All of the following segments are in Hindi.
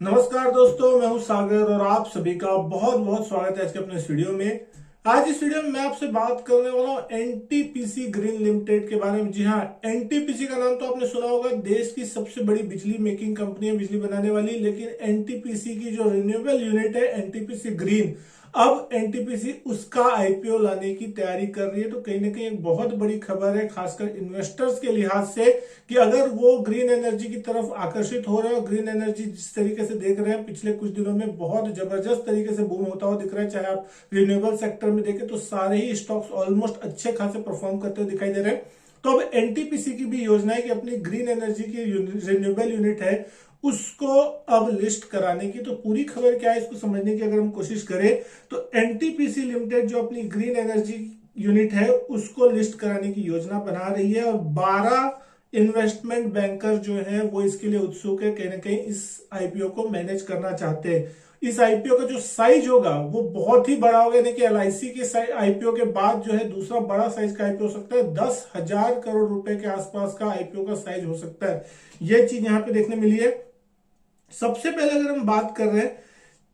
नमस्कार दोस्तों, मैं हूं सागर और आप सभी का बहुत बहुत स्वागत है आज के अपने इस वीडियो में। आज इस वीडियो में मैं आपसे बात करने वाला हूं एनटीपीसी ग्रीन लिमिटेड के बारे में। जी हाँ, एनटीपीसी का नाम तो आपने सुना होगा। देश की सबसे बड़ी बिजली मेकिंग कंपनी है, बिजली बनाने वाली। लेकिन एनटीपीसी की जो रिन्यूएबल यूनिट है एनटीपीसी ग्रीन, अब एनटीपीसी उसका आईपीओ लाने की तैयारी कर रही है। तो कहीं ना कहीं एक बहुत बड़ी खबर है, खासकर इन्वेस्टर्स के लिहाज से, कि अगर वो ग्रीन एनर्जी की तरफ आकर्षित हो रहे हैं और ग्रीन एनर्जी जिस तरीके से देख रहे हैं पिछले कुछ दिनों में बहुत जबरदस्त तरीके से बूम होता हुआ दिख रहा है। चाहे आप रिन्यूएबल सेक्टर में देखें तो सारे ही स्टॉक्स ऑलमोस्ट अच्छे खासे परफॉर्म करते हुए दिखाई दे रहे हैं। तो अब एनटीपीसी की भी योजना है कि अपनी ग्रीन एनर्जी की रिन्यूएबल यूनिट है उसको अब लिस्ट कराने की। तो पूरी खबर क्या है इसको समझने की अगर हम कोशिश करें तो एनटीपीसी लिमिटेड जो अपनी ग्रीन एनर्जी यूनिट है उसको लिस्ट कराने की योजना बना रही है और 12 इन्वेस्टमेंट बैंकर जो है वो इसके लिए उत्सुक है। कहीं ना कहीं इस आईपीओ को मैनेज करना चाहते हैं। इस आईपीओ का जो साइज होगा वो बहुत ही बड़ा होगा, यानी कि एलआईसी के आईपीओ के बाद जो है दूसरा बड़ा साइज का आईपीओ हो सकता है। 10,000 करोड़ रुपए के आसपास का आईपीओ का साइज हो सकता है। यह चीज यहां पे देखने मिली है। सबसे पहले अगर हम बात कर रहे हैं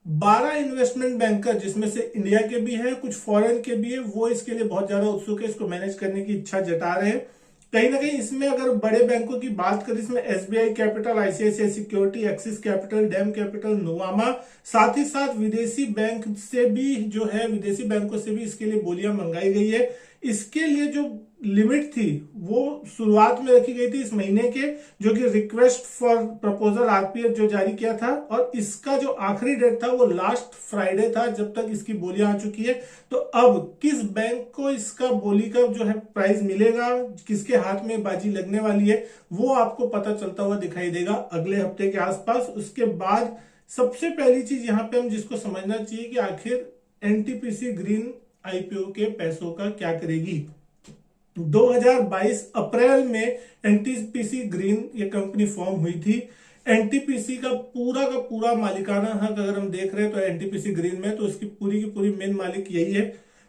12 इन्वेस्टमेंट बैंकर जिसमें से इंडिया के भी हैं, कुछ फॉरेन के भी है, वो इसके लिए बहुत ज्यादा उत्सुक है, इसको मैनेज करने की इच्छा जता रहे हैं। कहीं ना कहीं इसमें अगर बड़े बैंकों की बात करें, इसमें SBI capital, ICICI security, axis capital, dam capital, Nuvama, साथ ही साथ विदेशी बैंक से भी जो है, विदेशी बैंकों से भी इसके लिए बोलियां मंगाई गई है। इसके लिए जो लिमिट थी वो शुरुआत में रखी गई थी इस महीने के, जो कि रिक्वेस्ट फॉर प्रपोजल आरपीएफ जो जारी किया था, और इसका जो आखिरी डेट था वो लास्ट फ्राइडे था जब तक इसकी बोलियां आ चुकी है। तो अब किस बैंक को इसका बोली का जो है प्राइस मिलेगा, किसके हाथ में बाजी लगने वाली है, वो आपको पता चलता हुआ दिखाई देगा अगले हफ्ते के आसपास। उसके बाद सबसे पहली चीज यहां पे हम जिसको समझना चाहिए कि आखिर एनटीपीसी ग्रीन आईपीओ के पैसों का क्या करेगी। 2022 अप्रैल में एनटीपीसी ग्रीन ये कंपनी फॉर्म हुई थी। एनटीपीसी का पूरा मालिकाना हक अगर हम देख रहे हैं तो एनटीपीसी ग्रीन में, तो इसकी पूरी की पूरी मेन मालिक यही है।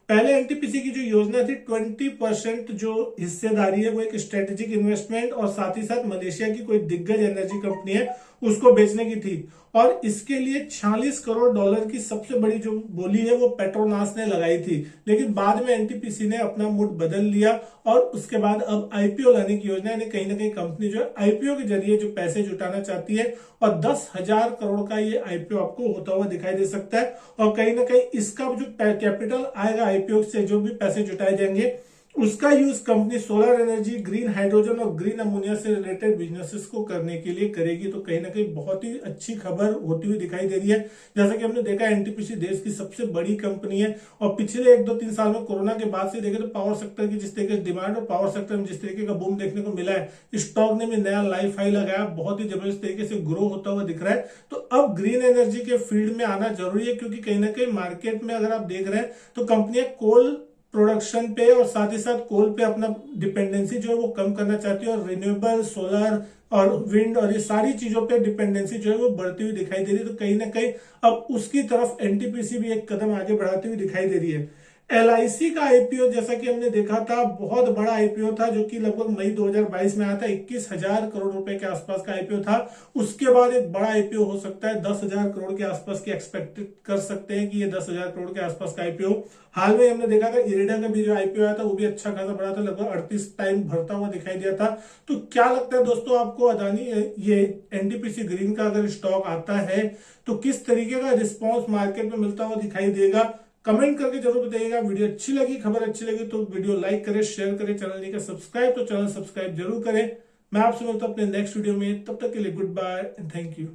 पहले एनटीपीसी की जो योजना थी 20% जो हिस्सेदारी है वो एक स्ट्रेटेजिक इन्वेस्टमेंट और साथ ही साथ मलेशिया की कोई दिग्गज एनर्जी कंपनी है उसको बेचने की थी। और इसके लिए 46 करोड़ डॉलर की सबसे बड़ी जो बोली है वो पेट्रोनास ने लगाई थी। लेकिन बाद में एनटीपीसी ने अपना मूड बदल लिया और उसके बाद अब आईपीओ लाने की योजना, यानी कहीं ना कहीं कंपनी जो है आईपीओ के जरिए जो पैसे जुटाना चाहती है, और 10,000 करोड़ का ये आईपीओ आपको होता हुआ दिखाई दे सकता है। और कहीं ना कहीं इसका जो कैपिटल आएगा आईपीओ से, जो भी पैसे जुटाए जाएंगे, उसका use company solar energy, green hydrogen और ग्रीन अमोनिया से रिलेटेड बिजनेसेस को करने के लिए करेगी। तो कहीं ना कहीं बहुत ही अच्छी खबर होती हुई दिखाई दे रही है। जैसा कि हमने देखा एनटीपीसी देश की सबसे बड़ी कंपनी है और पिछले 1-2-3 साल में कोरोना के बाद से देखें तो पावर सेक्टर की जिस तरीके से डिमांड और पावर सेक्टर में जिस तरीके का बूम देखने को मिला है, स्टॉक ने भी नया लाइफ हाई लगाया, बहुत ही जबरदस्त तरीके से ग्रो होता हुआ दिख रहा है। तो अब ग्रीन एनर्जी के फील्ड में आना जरूरी है, क्योंकि कहीं ना कहीं मार्केट में अगर आप देख रहे हैं तो कंपनियां कोल प्रोडक्शन पे और साथ ही साथ कोल पे अपना डिपेंडेंसी जो है वो कम करना चाहती है, और रिन्यूएबल, सोलर और विंड और ये सारी चीजों पे डिपेंडेंसी जो है वो बढ़ती हुई दिखाई दे रही है। तो कहीं ना कहीं अब उसकी तरफ एनटीपीसी भी एक कदम आगे बढ़ाती हुई दिखाई दे रही है। एलआईसी का आईपीओ जैसा कि हमने देखा था बहुत बड़ा आईपीओ था, जो कि लगभग मई 2022 में आया था। 21,000 करोड़ रुपए के आसपास का आईपीओ था। उसके बाद एक बड़ा आईपीओ हो सकता है 10,000 करोड़ के आसपास की एक्सपेक्ट कर सकते हैं कि ये 10,000 करोड़ के आसपास का आईपीओ। हाल में हमने देखा था इरिडा का भी जो आईपीओ आया था वो भी अच्छा खासा बड़ा था, लगभग 38 टाइम भरता हुआ दिखाई दिया था। तो क्या लगता है दोस्तों आपको, अदानी ये एनटीपीसी ग्रीन का अगर स्टॉक आता है तो किस तरीके का रिस्पॉन्स मार्केट में मिलता हुआ दिखाई देगा? कमेंट करके जरूर बताइएगा। वीडियो अच्छी लगी, खबर अच्छी लगी तो वीडियो लाइक करें, शेयर करें, चैनल नहीं का सब्सक्राइब तो चैनल सब्सक्राइब जरूर करें। मैं आपसे मिलता हूं अपने नेक्स्ट वीडियो में, तब तक के लिए goodbye and thank you.